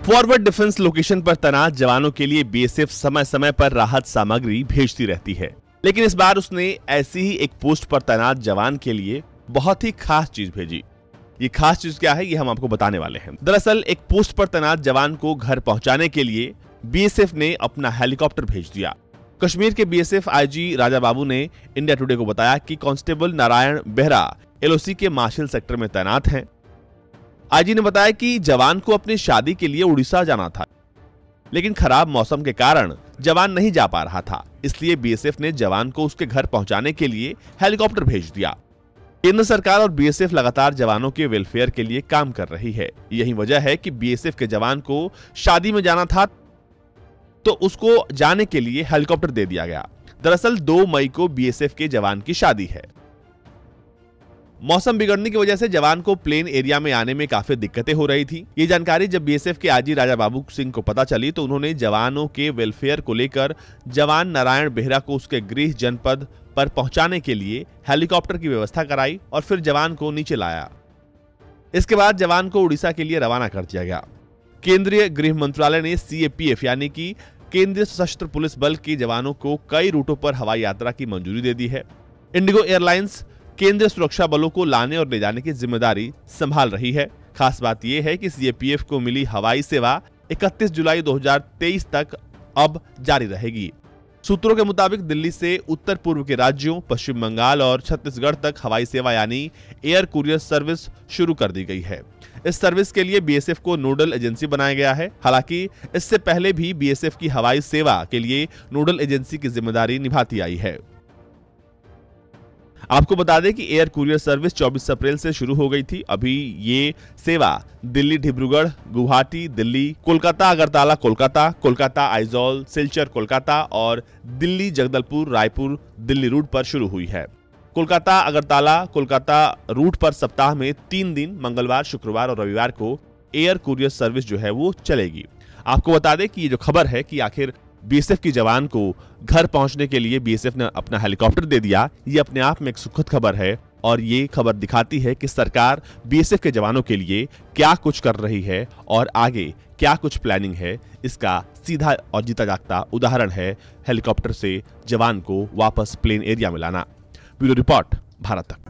Forward defence location पर तैनात जवानों के लिए बीएसएफ समय समय पर राहत सामग्री भेजती रहती है, लेकिन इस बार उसने ऐसी ही एक पोस्ट पर तैनात जवान के लिए बहुत ही खास चीज भेजी। ये खास चीज क्या है, ये हम आपको बताने वाले हैं। दरअसल एक पोस्ट पर तैनात जवान को घर पहुंचाने के लिए बीएसएफ ने अपना हेलीकॉप्टर भेज दिया। कश्मीर के बीएसएफ आईजी राजा बाबू ने इंडिया टुडे को बताया कि कांस्टेबल नारायण बेहरा एलओसी के मार्शल सेक्टर में तैनात हैं। आईजी ने बताया कि जवान को अपनी शादी के लिए उड़ीसा जाना था, लेकिन खराब मौसम के कारण जवान नहीं जा पा रहा था, इसलिए बीएसएफ ने जवान को उसके घर पहुंचाने के लिए हेलीकॉप्टर भेज दिया। केंद्र सरकार और बीएसएफ लगातार जवानों के वेलफेयर के लिए काम कर रही है। यही वजह है कि बीएसएफ के जवान को शादी में जाना था तो उसको जाने के लिए हेलीकॉप्टर दे दिया गया। दरअसल 2 मई को बीएसएफ के जवान की शादी है। मौसम बिगड़ने की वजह से जवान को प्लेन एरिया में आने में काफी दिक्कतें हो रही थी। ये जानकारी जब बीएसएफ के आईजी राजा बाबू सिंह को पता चली तो उन्होंने जवानों के वेलफेयर को लेकर जवान नारायण बेहरा को उसके गृह जनपद पर पहुंचाने के लिए हेलीकॉप्टर की व्यवस्था कराई और फिर जवान को नीचे लाया। इसके बाद जवान को उड़ीसा के लिए रवाना कर दिया गया। केंद्रीय गृह मंत्रालय ने सीएपीएफ यानी कि केंद्रीय सशस्त्र पुलिस बल के जवानों को कई रूटों पर हवाई यात्रा की मंजूरी दे दी है। इंडिगो एयरलाइंस केंद्रीय सुरक्षा बलों को लाने और ले जाने की जिम्मेदारी संभाल रही है। खास बात यह है कि सीएपीएफ को मिली हवाई सेवा 31 जुलाई 2023 तक अब जारी रहेगी। सूत्रों के मुताबिक दिल्ली से उत्तर पूर्व के राज्यों, पश्चिम बंगाल और छत्तीसगढ़ तक हवाई सेवा यानी एयर कुरियर सर्विस शुरू कर दी गई है। इस सर्विस के लिए बीएसएफ को नोडल एजेंसी बनाया गया है। हालांकि इससे पहले भी बीएसएफ की हवाई सेवा के लिए नोडल एजेंसी की जिम्मेदारी निभाती आई है। आपको बता दें कि एयर कुरियर सर्विस 24 अप्रैल से शुरू हो गई थी। अभी ये सेवा दिल्ली डिब्रूगढ़, गुवाहाटी दिल्ली, कोलकाता अगरतला कोलकाता, कोलकाता आइजॉल, सिलचर कोलकाता और दिल्ली जगदलपुर रायपुर दिल्ली रूट पर शुरू हुई है। कोलकाता अगरतला कोलकाता रूट पर सप्ताह में 3 दिन मंगलवार, शुक्रवार और रविवार को एयर कुरियर सर्विस जो है वो चलेगी। आपको बता दें कि ये जो खबर है कि आखिर बीएसएफ की जवान को घर पहुंचने के लिए बीएसएफ ने अपना हेलीकॉप्टर दे दिया, ये अपने आप में एक सुखद खबर है और ये खबर दिखाती है कि सरकार बीएसएफ के जवानों के लिए क्या कुछ कर रही है और आगे क्या कुछ प्लानिंग है। इसका सीधा और जीता जागता उदाहरण है हेलीकॉप्टर से जवान को वापस प्लेन एरिया में लाना। ब्यूरो रिपोर्ट, भारत तक।